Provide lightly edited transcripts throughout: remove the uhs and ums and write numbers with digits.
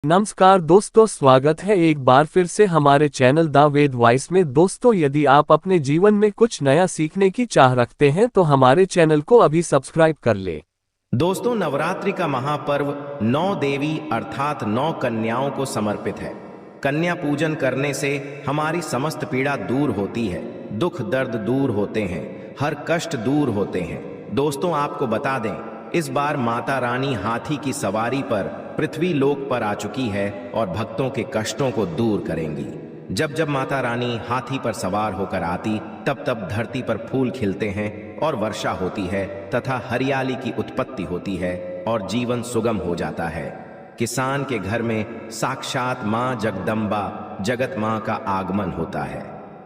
नमस्कार दोस्तों, स्वागत है एक बार फिर से हमारे चैनल द वेद वॉइस में। दोस्तों, यदि आप अपने जीवन में कुछ नया सीखने की चाह रखते हैं तो हमारे चैनल को अभी सब्सक्राइब कर ले। दोस्तों, नवरात्रि का महापर्व 9 देवी अर्थात 9 कन्याओं को समर्पित है। कन्या पूजन करने से हमारी समस्त पीड़ा दूर होती है, दुख दर्द दूर होते हैं, हर कष्ट दूर होते हैं। दोस्तों, आपको बता दें, इस बार माता रानी हाथी की सवारी पर पृथ्वी लोक पर आ चुकी है और भक्तों के कष्टों को दूर करेंगी। जब जब माता रानी हाथी पर सवार होकर आती, तब तब धरती पर फूल खिलते हैं और वर्षा होती है तथा हरियाली की उत्पत्ति होती है और जीवन सुगम हो जाता है। किसान के घर में साक्षात मां जगदम्बा जगत मां का आगमन होता है।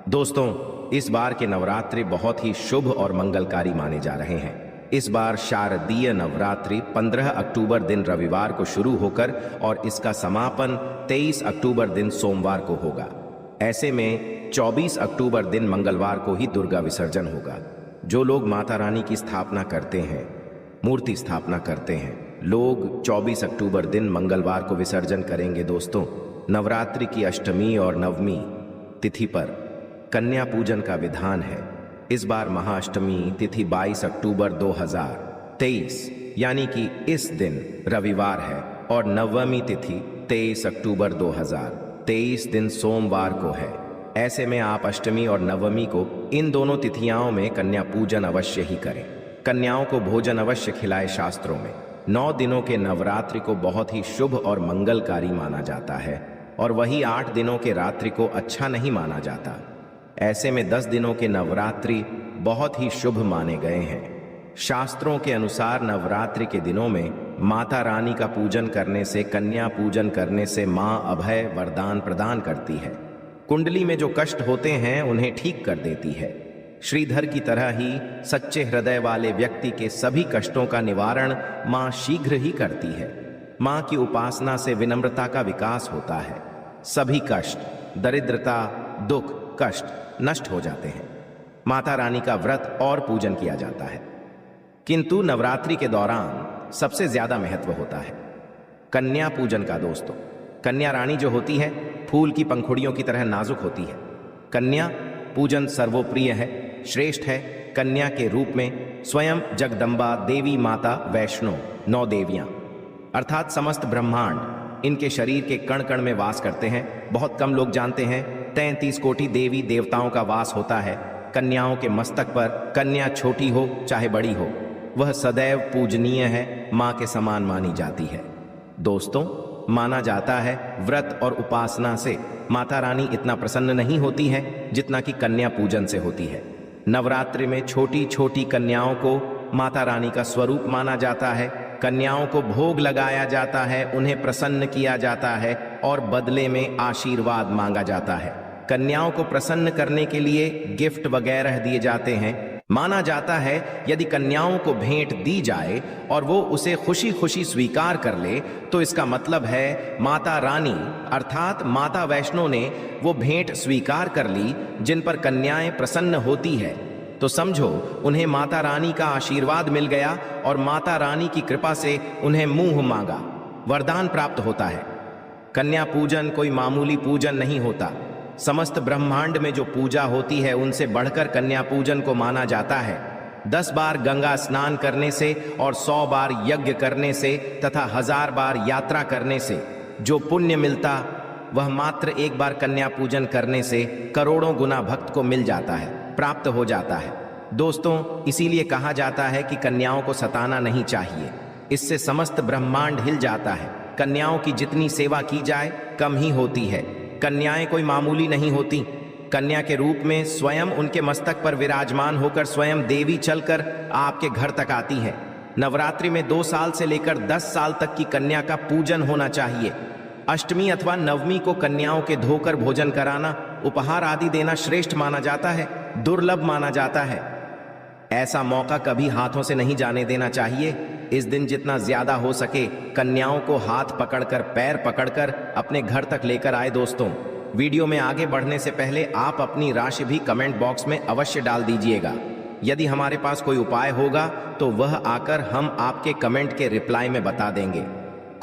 दोस्तों, इस बार के नवरात्रि बहुत ही शुभ और मंगलकारी माने जा रहे हैं। इस बार शारदीय नवरात्रि 15 अक्टूबर दिन रविवार को शुरू होकर और इसका समापन 23 अक्टूबर दिन सोमवार को होगा। ऐसे में 24 अक्टूबर दिन मंगलवार को ही दुर्गा विसर्जन होगा। जो लोग माता रानी की स्थापना करते हैं, मूर्ति स्थापना करते हैं, लोग 24 अक्टूबर दिन मंगलवार को विसर्जन करेंगे। दोस्तों, नवरात्रि की अष्टमी और नवमी तिथि पर कन्या पूजन का विधान है। इस बार महाअष्टमी तिथि 22 अक्टूबर 2023 यानी कि इस दिन रविवार है और नवमी तिथि 23 अक्टूबर 2023 दिन सोमवार को है। ऐसे में आप अष्टमी और नवमी को इन दोनों तिथियों में कन्या पूजन अवश्य ही करें। कन्याओं को भोजन अवश्य खिलाए। शास्त्रों में 9 दिनों के नवरात्रि को बहुत ही शुभ और मंगलकारी माना जाता है और वही 8 दिनों के रात्रि को अच्छा नहीं माना जाता। ऐसे में 10 दिनों के नवरात्रि बहुत ही शुभ माने गए हैं। शास्त्रों के अनुसार नवरात्रि के दिनों में माता रानी का पूजन करने से, कन्या पूजन करने से मां अभय वरदान प्रदान करती है। कुंडली में जो कष्ट होते हैं उन्हें ठीक कर देती है। श्रीधर की तरह ही सच्चे हृदय वाले व्यक्ति के सभी कष्टों का निवारण मां शीघ्र ही करती है। मां की उपासना से विनम्रता का विकास होता है। सभी कष्ट, दरिद्रता, दुख, कष्ट नष्ट हो जाते हैं। माता रानी का व्रत और पूजन किया जाता है, किंतु नवरात्रि के दौरान सबसे ज्यादा महत्व होता है कन्या पूजन का। दोस्तों, कन्या रानी जो होती है फूल की पंखुड़ियों की तरह नाजुक होती है। कन्या पूजन सर्वोप्रिय है, श्रेष्ठ है। कन्या के रूप में स्वयं जगदम्बा देवी माता वैष्णो 9 देवियां अर्थात समस्त ब्रह्मांड इनके शरीर के कण कण में वास करते हैं। बहुत कम लोग जानते हैं 33 कोटि देवी देवताओं का वास होता है कन्याओं के मस्तक पर। कन्या छोटी हो चाहे बड़ी हो, वह सदैव पूजनीय है, मां के समान मानी जाती है। दोस्तों, माना जाता है व्रत और उपासना से माता रानी इतना प्रसन्न नहीं होती है जितना कि कन्या पूजन से होती है। नवरात्रि में छोटी छोटी कन्याओं को माता रानी का स्वरूप माना जाता है। कन्याओं को भोग लगाया जाता है, उन्हें प्रसन्न किया जाता है और बदले में आशीर्वाद मांगा जाता है। कन्याओं को प्रसन्न करने के लिए गिफ्ट वगैरह दिए जाते हैं। माना जाता है यदि कन्याओं को भेंट दी जाए और वो उसे खुशी खुशी स्वीकार कर ले तो इसका मतलब है माता रानी अर्थात माता वैष्णो ने वो भेंट स्वीकार कर ली। जिन पर कन्याएं प्रसन्न होती है तो समझो उन्हें माता रानी का आशीर्वाद मिल गया और माता रानी की कृपा से उन्हें मुंह मांगा वरदान प्राप्त होता है। कन्या पूजन कोई मामूली पूजन नहीं होता। समस्त ब्रह्मांड में जो पूजा होती है उनसे बढ़कर कन्या पूजन को माना जाता है। 10 बार गंगा स्नान करने से और 100 बार यज्ञ करने से तथा 1000 बार यात्रा करने से जो पुण्य मिलता वह मात्र एक बार कन्या पूजन करने से करोड़ों गुना भक्त को मिल जाता है, प्राप्त हो जाता है। दोस्तों, इसीलिए कहा जाता है कि कन्याओं को सताना नहीं चाहिए, इससे समस्त ब्रह्मांड हिल जाता है। कन्याओं की जितनी सेवा की जाए कम ही होती है। कन्याएं कोई मामूली नहीं होती। कन्या के रूप में स्वयं उनके मस्तक पर विराजमान होकर स्वयं देवी चलकर आपके घर तक आती है। नवरात्रि में 2 साल से लेकर 10 साल तक की कन्या का पूजन होना चाहिए। अष्टमी अथवा नवमी को कन्याओं के धोकर भोजन कराना, उपहार आदि देना श्रेष्ठ माना जाता है, दुर्लभ माना जाता है। ऐसा मौका कभी हाथों से नहीं जाने देना चाहिए। इस दिन जितना ज्यादा हो सके कन्याओं को हाथ पकड़कर, पैर पकड़कर अपने घर तक लेकर आए। दोस्तों, वीडियो में आगे बढ़ने से पहले आप अपनी राशि भी कमेंट बॉक्स में अवश्य डाल दीजिएगा। यदि हमारे पास कोई उपाय होगा तो वह आकर हम आपके कमेंट के रिप्लाई में बता देंगे।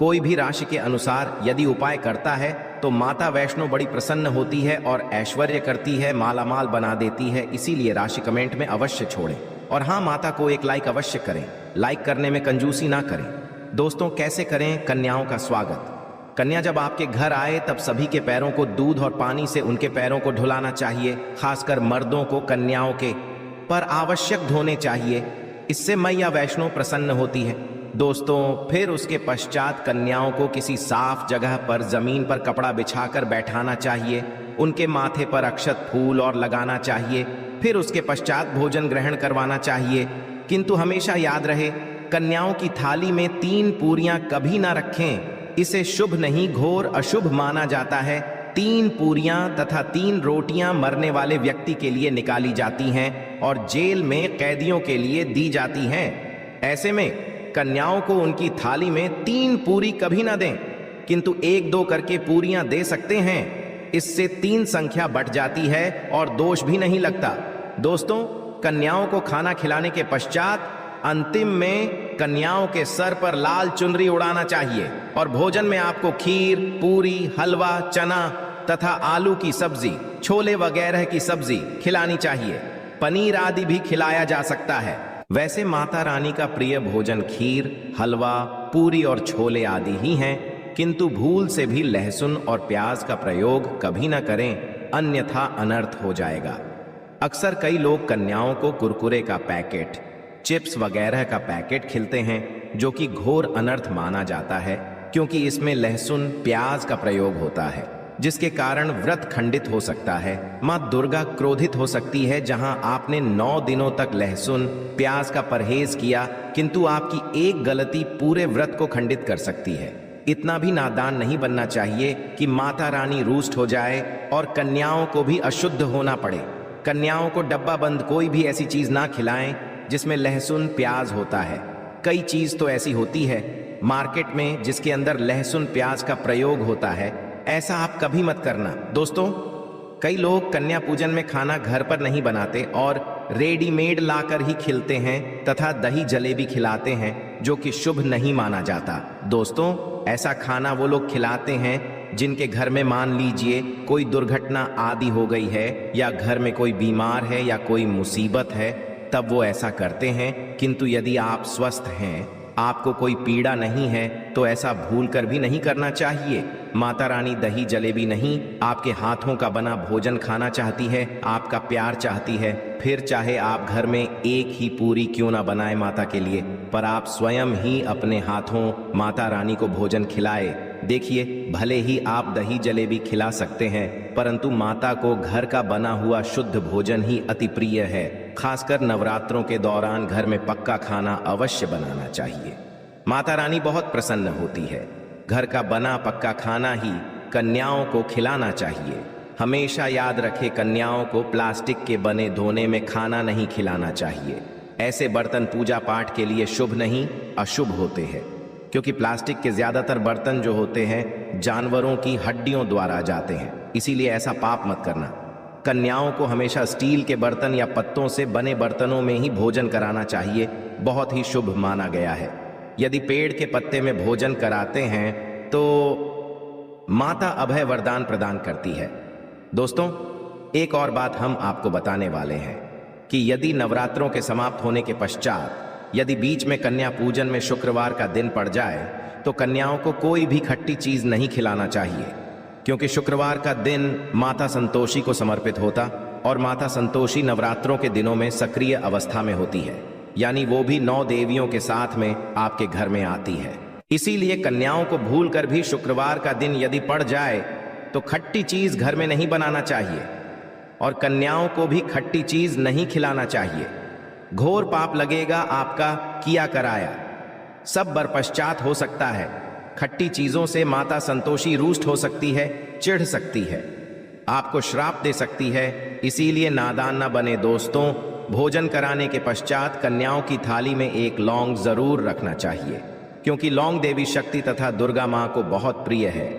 कोई भी राशि के अनुसार यदि उपाय करता है तो माता वैष्णो बड़ी प्रसन्न होती है और ऐश्वर्य करती है, मालामाल बना देती है। इसीलिए राशि कमेंट में अवश्य छोड़ें और हाँ, माता को एक लाइक अवश्य करें। लाइक करने में कंजूसी ना करें। दोस्तों, कैसे करें कन्याओं का स्वागत? कन्या जब आपके घर आए तब सभी के पैरों को दूध और पानी से उनके पैरों को धुलाना चाहिए। खासकर मर्दों को कन्याओं के पर आवश्यक धोने चाहिए। इससे मैया वैष्णो प्रसन्न होती है। दोस्तों, फिर उसके पश्चात कन्याओं को किसी साफ जगह पर जमीन पर कपड़ा बिछाकर बैठाना चाहिए। उनके माथे पर अक्षत फूल और लगाना चाहिए। फिर उसके पश्चात भोजन ग्रहण करवाना चाहिए। किंतु हमेशा याद रहे, कन्याओं की थाली में 3 पूरियां कभी ना रखें। इसे शुभ नहीं, घोर अशुभ माना जाता है। 3 पूरियां तथा 3 रोटियां मरने वाले व्यक्ति के लिए निकाली जाती हैं और जेल में कैदियों के लिए दी जाती हैं। ऐसे में कन्याओं को उनकी थाली में 3 पूरी कभी ना दें, किंतु 1-2 करके पूरियां दे सकते हैं। इससे 3 संख्या बढ़ जाती है और दोष भी नहीं लगता। दोस्तों, कन्याओं को खाना खिलाने के पश्चात अंतिम में कन्याओं के सर पर लाल चुनरी उड़ाना चाहिए और भोजन में आपको खीर, पूरी, हलवा, चना तथा आलू की सब्जी, छोले वगैरह की सब्जी खिलानी चाहिए। पनीर आदि भी खिलाया जा सकता है। वैसे माता रानी का प्रिय भोजन खीर, हलवा, पूरी और छोले आदि ही हैं, किंतु भूल से भी लहसुन और प्याज का प्रयोग कभी न करें, अन्यथा अनर्थ हो जाएगा। अक्सर कई लोग कन्याओं को कुरकुरे का पैकेट, चिप्स वगैरह का पैकेट खिलते हैं, जो कि घोर अनर्थ माना जाता है, क्योंकि इसमें लहसुन, प्याज का प्रयोग होता है, जिसके कारण व्रत खंडित हो सकता है। मां दुर्गा क्रोधित हो सकती है। जहां आपने 9 दिनों तक लहसुन, प्याज का परहेज किया, किंतु आपकी एक गलती पूरे व्रत को खंडित कर सकती है। इतना भी नादान नहीं बनना चाहिए कि माता रानी रुष्ट हो जाए और कन्याओं को भी अशुद्ध होना पड़े। कन्याओं को डब्बा बंद कोई भी ऐसी चीज ना खिलाएं जिसमें लहसुन, प्याज होता है। कई चीज तो ऐसी होती है मार्केट में जिसके अंदर लहसुन, प्याज का प्रयोग होता है। ऐसा आप कभी मत करना। दोस्तों, कई लोग कन्या पूजन में खाना घर पर नहीं बनाते और रेडीमेड लाकर ही खिलते हैं तथा दही जलेबी खिलाते हैं, जो कि शुभ नहीं माना जाता। दोस्तों, ऐसा खाना वो लोग खिलाते हैं जिनके घर में मान लीजिए कोई दुर्घटना आदि हो गई है या घर में कोई बीमार है या कोई मुसीबत है, तब वो ऐसा करते हैं। किंतु यदि आप स्वस्थ हैं, आपको कोई पीड़ा नहीं है, तो ऐसा भूल कर भी नहीं करना चाहिए। माता रानी दही जलेबी नहीं, आपके हाथों का बना भोजन खाना चाहती है, आपका प्यार चाहती है। फिर चाहे आप घर में एक ही पूरी क्यों ना बनाए माता के लिए, पर आप स्वयं ही अपने हाथों माता रानी को भोजन खिलाए। देखिए, भले ही आप दही जलेबी खिला सकते हैं, परंतु माता को घर का बना हुआ शुद्ध भोजन ही अति प्रिय है। खासकर नवरात्रों के दौरान घर में पक्का खाना अवश्य बनाना चाहिए। माता रानी बहुत प्रसन्न होती है। घर का बना पक्का खाना ही कन्याओं को खिलाना चाहिए। हमेशा याद रखें, कन्याओं को प्लास्टिक के बने धोने में खाना नहीं खिलाना चाहिए। ऐसे बर्तन पूजा पाठ के लिए शुभ नहीं, अशुभ होते हैं, क्योंकि प्लास्टिक के ज्यादातर बर्तन जो होते हैं जानवरों की हड्डियों द्वारा जाते हैं। इसीलिए ऐसा पाप मत करना। कन्याओं को हमेशा स्टील के बर्तन या पत्तों से बने बर्तनों में ही भोजन कराना चाहिए, बहुत ही शुभ माना गया है। यदि पेड़ के पत्ते में भोजन कराते हैं तो माता अभय वरदान प्रदान करती है। दोस्तों, एक और बात हम आपको बताने वाले हैं कि यदि नवरात्रों के समाप्त होने के पश्चात यदि बीच में कन्या पूजन में शुक्रवार का दिन पड़ जाए तो कन्याओं को कोई भी खट्टी चीज नहीं खिलाना चाहिए, क्योंकि शुक्रवार का दिन माता संतोषी को समर्पित होता और माता संतोषी नवरात्रों के दिनों में सक्रिय अवस्था में होती है, यानी वो भी 9 देवियों के साथ में आपके घर में आती है। इसीलिए कन्याओं को भूलकर भी शुक्रवार का दिन यदि पड़ जाए तो खट्टी चीज घर में नहीं बनाना चाहिए और कन्याओं को भी खट्टी चीज नहीं खिलाना चाहिए। घोर पाप लगेगा आपका किया कराया, सब बरपश्चात हो सकता है। खट्टी चीजों से माता संतोषी रुष्ट हो सकती है, चिढ़ सकती है, आपको श्राप दे सकती है। इसीलिए नादान न बने। दोस्तों, भोजन कराने के पश्चात कन्याओं की थाली में एक लौंग जरूर रखना चाहिए, क्योंकि लौंग देवी शक्ति तथा दुर्गा मां को बहुत प्रिय है।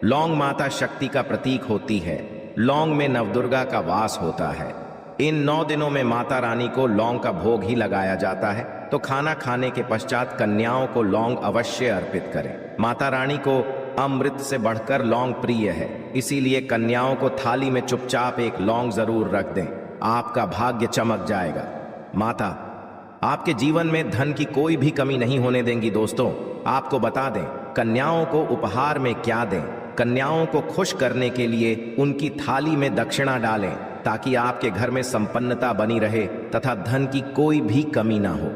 लौंग माता शक्ति का प्रतीक होती है। लौंग में नवदुर्गा का वास होता है। इन 9 दिनों में माता रानी को लौंग का भोग ही लगाया जाता है। तो खाना खाने के पश्चात कन्याओं को लौंग अवश्य अर्पित करें। माता रानी को अमृत से बढ़कर लौंग प्रिय है, इसीलिए कन्याओं को थाली में चुपचाप एक लौंग जरूर रख दें, आपका भाग्य चमक जाएगा। माता आपके जीवन में धन की कोई भी कमी नहीं होने देंगी। दोस्तों, आपको बता दें कन्याओं को उपहार में क्या दें। कन्याओं को खुश करने के लिए उनकी थाली में दक्षिणा डालें, ताकि आपके घर में संपन्नता बनी रहे तथा धन की कोई भी कमी ना हो।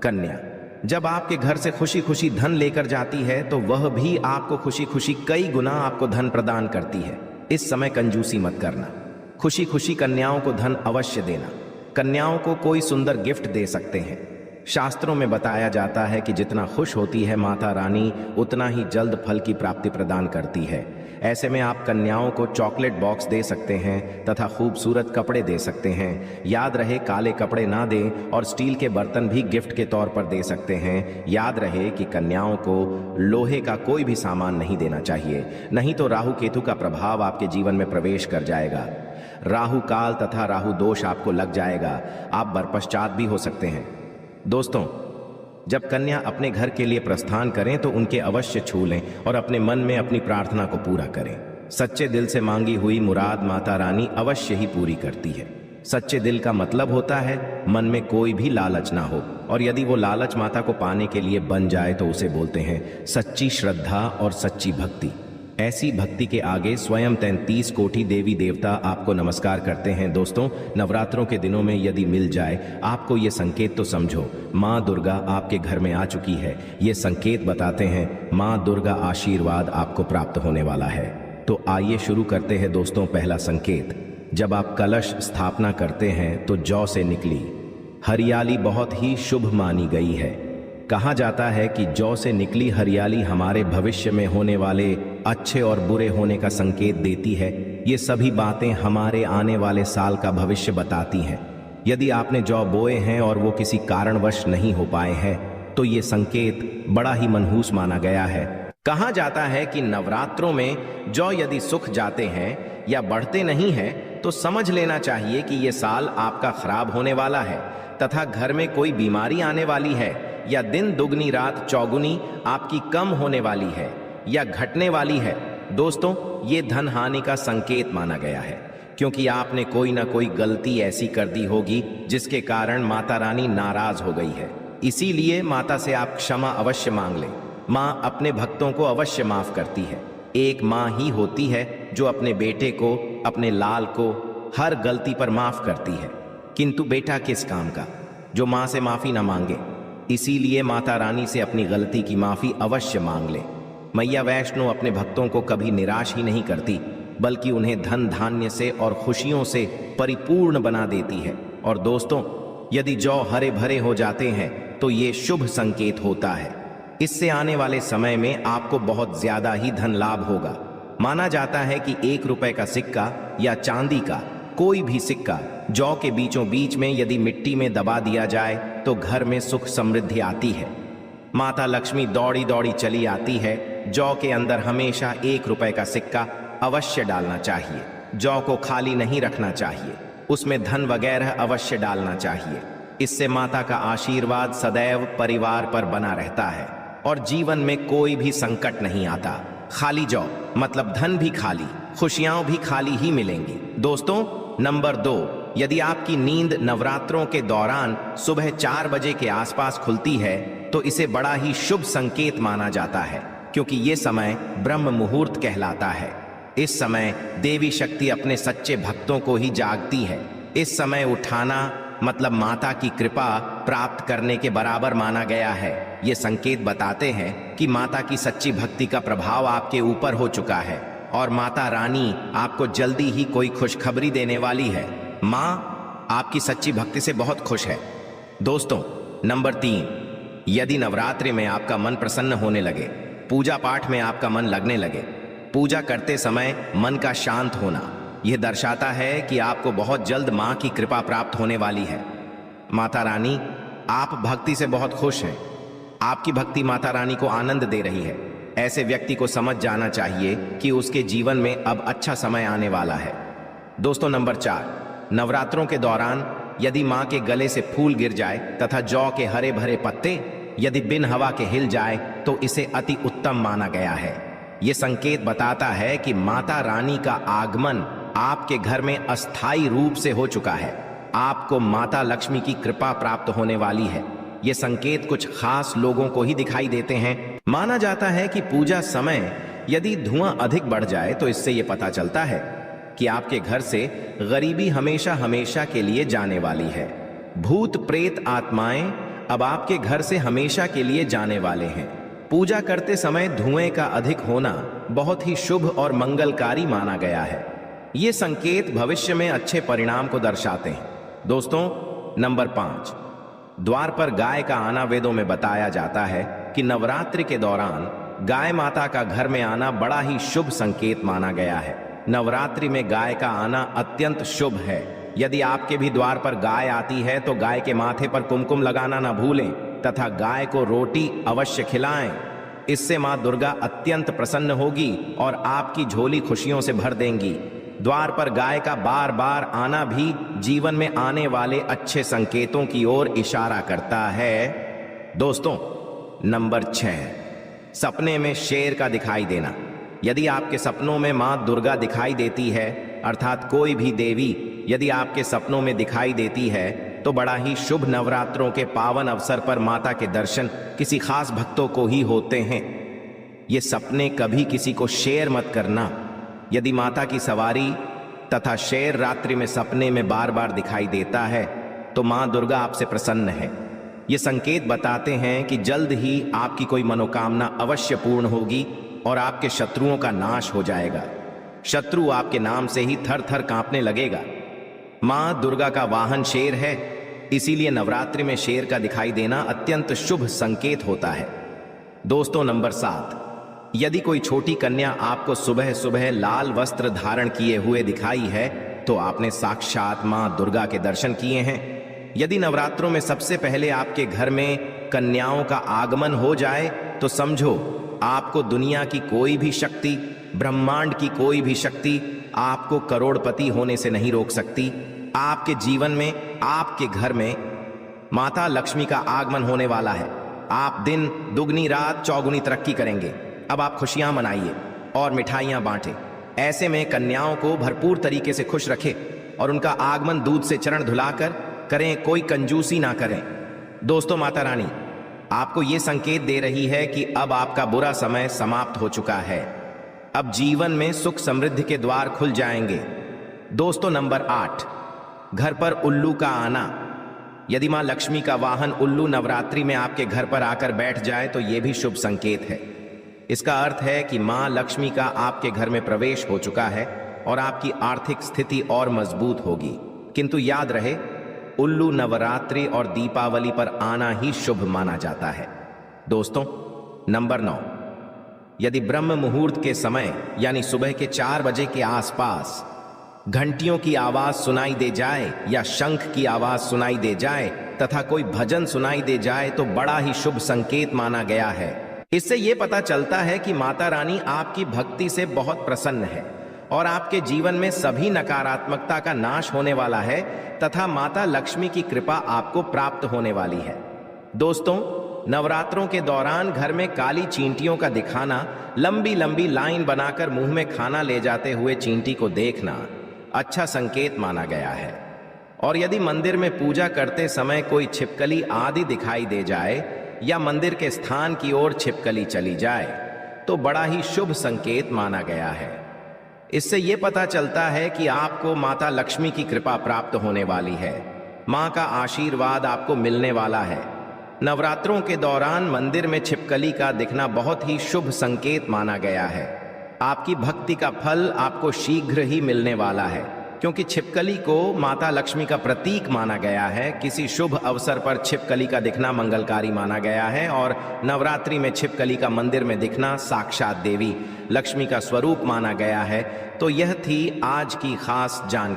कन्या जब आपके घर से खुशी खुशी धन लेकर जाती है तो वह भी आपको खुशी खुशी कई गुना आपको धन प्रदान करती है। इस समय कंजूसी मत करना, खुशी खुशी कन्याओं को धन अवश्य देना। कन्याओं को कोई सुंदर गिफ्ट दे सकते हैं। शास्त्रों में बताया जाता है कि जितना खुश होती है माता रानी, उतना ही जल्द फल की प्राप्ति प्रदान करती है। ऐसे में आप कन्याओं को चॉकलेट बॉक्स दे सकते हैं तथा खूबसूरत कपड़े दे सकते हैं। याद रहे काले कपड़े ना दें और स्टील के बर्तन भी गिफ्ट के तौर पर दे सकते हैं। याद रहे कि कन्याओं को लोहे का कोई भी सामान नहीं देना चाहिए, नहीं तो राहु केतु का प्रभाव आपके जीवन में प्रवेश कर जाएगा। राहु काल तथा राहु दोष आपको लग जाएगा, आप बरपश्चात भी हो सकते हैं। दोस्तों, जब कन्या अपने घर के लिए प्रस्थान करें तो उनके अवश्य छू लें और अपने मन में अपनी प्रार्थना को पूरा करें। सच्चे दिल से मांगी हुई मुराद माता रानी अवश्य ही पूरी करती है। सच्चे दिल का मतलब होता है मन में कोई भी लालच ना हो, और यदि वो लालच माता को पाने के लिए बन जाए तो उसे बोलते हैं सच्ची श्रद्धा और सच्ची भक्ति। ऐसी भक्ति के आगे स्वयं 33 कोटि देवी देवता आपको नमस्कार करते हैं। दोस्तों, नवरात्रों के दिनों में यदि मिल जाए आपको ये संकेत तो समझो माँ दुर्गा आपके घर में आ चुकी है। ये संकेत बताते हैं माँ दुर्गा आशीर्वाद आपको प्राप्त होने वाला है। तो आइए शुरू करते हैं दोस्तों। पहला संकेत, जब आप कलश स्थापना करते हैं तो जौ से निकली हरियाली बहुत ही शुभ मानी गई है। कहा जाता है कि जौ से निकली हरियाली हमारे भविष्य में होने वाले अच्छे और बुरे होने का संकेत देती है। ये सभी बातें हमारे आने वाले साल का भविष्य बताती हैं। यदि आपने जौ बोए हैं और वो किसी कारणवश नहीं हो पाए हैं तो ये संकेत बड़ा ही मनहूस माना गया है। कहा जाता है कि नवरात्रों में जौ यदि सूख जाते हैं या बढ़ते नहीं हैं तो समझ लेना चाहिए कि ये साल आपका खराब होने वाला है तथा घर में कोई बीमारी आने वाली है, या दिन दुगनी रात चौगुनी आपकी कम होने वाली है या घटने वाली है। दोस्तों, ये धन हानि का संकेत माना गया है, क्योंकि आपने कोई ना कोई गलती ऐसी कर दी होगी जिसके कारण माता रानी नाराज हो गई है। इसीलिए माता से आप क्षमा अवश्य मांग लें। माँ अपने भक्तों को अवश्य माफ करती है। एक माँ ही होती है जो अपने बेटे को, अपने लाल को हर गलती पर माफ करती है, किंतु बेटा किस काम का जो माँ से माफी ना मांगे। इसीलिए माता रानी से अपनी गलती की माफी अवश्य मांग ले। मैया वैष्णो अपने भक्तों को कभी निराश ही नहीं करती, बल्कि उन्हें धन धान्य से और खुशियों से परिपूर्ण बना देती है। और दोस्तों, यदि जौ हरे भरे हो जाते हैं तो ये शुभ संकेत होता है। इससे आने वाले समय में आपको बहुत ज्यादा ही धन लाभ होगा। माना जाता है कि 1 रुपए का सिक्का या चांदी का कोई भी सिक्का जौ के बीचों बीच में यदि मिट्टी में दबा दिया जाए तो घर में सुख समृद्धि आती है। माता लक्ष्मी दौड़ी दौड़ी चली आती है। जौ के अंदर हमेशा 1 रुपए का सिक्का अवश्य डालना चाहिए। जौ को खाली नहीं रखना चाहिए, उसमें धन वगैरह अवश्य डालना चाहिए। इससे माता का आशीर्वाद सदैव परिवार पर बना रहता है और जीवन में कोई भी संकट नहीं आता। खाली जौ मतलब धन भी खाली, खुशियां भी खाली ही मिलेंगी। दोस्तों, नंबर 2, यदि आपकी नींद नवरात्रों के दौरान सुबह 4 बजे के आसपास खुलती है तो इसे बड़ा ही शुभ संकेत माना जाता है, क्योंकि ये समय ब्रह्म मुहूर्त कहलाता है। इस समय देवी शक्ति अपने सच्चे भक्तों को ही जागती है। इस समय उठाना मतलब माता की कृपा प्राप्त करने के बराबर माना गया है। ये संकेत बताते हैं कि माता की सच्ची भक्ति का प्रभाव आपके ऊपर हो चुका है और माता रानी आपको जल्दी ही कोई खुशखबरी देने वाली है। माँ आपकी सच्ची भक्ति से बहुत खुश है। दोस्तों, नंबर 3, यदि नवरात्रि में आपका मन प्रसन्न होने लगे, पूजा पाठ में आपका मन लगने लगे, पूजा करते समय मन का शांत होना, यह दर्शाता है कि आपको बहुत जल्द माँ की कृपा प्राप्त होने वाली है। माता रानी आप भक्ति से बहुत खुश हैं। आपकी भक्ति माता रानी को आनंद दे रही है। ऐसे व्यक्ति को समझ जाना चाहिए कि उसके जीवन में अब अच्छा समय आने वाला है। दोस्तों, नंबर 4, नवरात्रों के दौरान यदि माँ के गले से फूल गिर जाए तथा जौ के हरे भरे पत्ते यदि बिन हवा के हिल जाए तो इसे अति उत्तम माना गया है। ये संकेत बताता है कि माता रानी का आगमन आपके घर में अस्थायी रूप से हो चुका है। आपको माता लक्ष्मी की कृपा प्राप्त होने वाली है। ये संकेत कुछ खास लोगों को ही दिखाई देते हैं। माना जाता है कि पूजा समय यदि धुआं अधिक बढ़ जाए तो इससे ये पता चलता है कि आपके घर से गरीबी हमेशा हमेशा के लिए जाने वाली है। भूत प्रेत आत्माएं अब आपके घर से हमेशा के लिए जाने वाले हैं। पूजा करते समय धुएं का अधिक होना बहुत ही शुभ और मंगलकारी माना गया है। ये संकेत भविष्य में अच्छे परिणाम को दर्शाते हैं। दोस्तों, नंबर 5, द्वार पर गाय का आना। वेदों में बताया जाता है कि नवरात्रि के दौरान गाय माता का घर में आना बड़ा ही शुभ संकेत माना गया है। नवरात्रि में गाय का आना अत्यंत शुभ है। यदि आपके भी द्वार पर गाय आती है तो गाय के माथे पर कुमकुम लगाना ना भूलें तथा गाय को रोटी अवश्य खिलाएं। इससे मां दुर्गा अत्यंत प्रसन्न होगी और आपकी झोली खुशियों से भर देंगी। द्वार पर गाय का बार बार आना भी जीवन में आने वाले अच्छे संकेतों की ओर इशारा करता है। दोस्तों, नंबर 6, सपने में शेर का दिखाई देना। यदि आपके सपनों में मां दुर्गा दिखाई देती है, अर्थात कोई भी देवी यदि आपके सपनों में दिखाई देती है तो बड़ा ही शुभ नवरात्रों के पावन अवसर पर माता के दर्शन किसी खास भक्तों को ही होते हैं। ये सपने कभी किसी को शेयर मत करना। यदि माता की सवारी तथा शेर रात्रि में सपने में बार बार दिखाई देता है तो मां दुर्गा आपसे प्रसन्न है। ये संकेत बताते हैं कि जल्द ही आपकी कोई मनोकामना अवश्य पूर्ण होगी और आपके शत्रुओं का नाश हो जाएगा। शत्रु आपके नाम से ही थर थर कांपने लगेगा। मां दुर्गा का वाहन शेर है, इसीलिए नवरात्रि में शेर का दिखाई देना अत्यंत शुभ संकेत होता है। दोस्तों, नंबर 7, यदि कोई छोटी कन्या आपको सुबह सुबह लाल वस्त्र धारण किए हुए दिखाई है तो आपने साक्षात मां दुर्गा के दर्शन किए हैं। यदि नवरात्रों में सबसे पहले आपके घर में कन्याओं का आगमन हो जाए तो समझो आपको दुनिया की कोई भी शक्ति, ब्रह्मांड की कोई भी शक्ति आपको करोड़पति होने से नहीं रोक सकती। आपके जीवन में, आपके घर में माता लक्ष्मी का आगमन होने वाला है। आप दिन दुगनी रात चौगुनी तरक्की करेंगे। अब आप खुशियां मनाइए और मिठाइयां बांटें। ऐसे में कन्याओं को भरपूर तरीके से खुश रखें और उनका आगमन दूध से चरण धुलाकर करें, कोई कंजूसी ना करें। दोस्तों, माता रानी आपको ये संकेत दे रही है कि अब आपका बुरा समय समाप्त हो चुका है। अब जीवन में सुख समृद्धि के द्वार खुल जाएंगे। दोस्तों, नंबर 8, घर पर उल्लू का आना। यदि मां लक्ष्मी का वाहन उल्लू नवरात्रि में आपके घर पर आकर बैठ जाए तो यह भी शुभ संकेत है। इसका अर्थ है कि मां लक्ष्मी का आपके घर में प्रवेश हो चुका है और आपकी आर्थिक स्थिति और मजबूत होगी। किंतु याद रहे, उल्लू नवरात्रि और दीपावली पर आना ही शुभ माना जाता है। दोस्तों, नंबर 9, यदि ब्रह्म मुहूर्त के समय यानी सुबह के 4 बजे के आसपास घंटियों की आवाज सुनाई दे जाए या शंख की आवाज सुनाई दे जाए तथा कोई भजन सुनाई दे जाए तो बड़ा ही शुभ संकेत माना गया है। इससे यह पता चलता है कि माता रानी आपकी भक्ति से बहुत प्रसन्न है और आपके जीवन में सभी नकारात्मकता का नाश होने वाला है तथा माता लक्ष्मी की कृपा आपको प्राप्त होने वाली है। दोस्तों, नवरात्रों के दौरान घर में काली चींटियों का दिखाना, लंबी लंबी लाइन बनाकर मुंह में खाना ले जाते हुए चींटी को देखना अच्छा संकेत माना गया है। और यदि मंदिर में पूजा करते समय कोई छिपकली आदि दिखाई दे जाए या मंदिर के स्थान की ओर छिपकली चली जाए तो बड़ा ही शुभ संकेत माना गया है। इससे यह पता चलता है कि आपको माता लक्ष्मी की कृपा प्राप्त होने वाली है। मां का आशीर्वाद आपको मिलने वाला है। नवरात्रों के दौरान मंदिर में छिपकली का दिखना बहुत ही शुभ संकेत माना गया है। आपकी भक्ति का फल आपको शीघ्र ही मिलने वाला है, क्योंकि छिपकली को माता लक्ष्मी का प्रतीक माना गया है। किसी शुभ अवसर पर छिपकली का दिखना मंगलकारी माना गया है और नवरात्रि में छिपकली का मंदिर में दिखना साक्षात देवी लक्ष्मी का स्वरूप माना गया है। तो यह थी आज की खास जानकारी।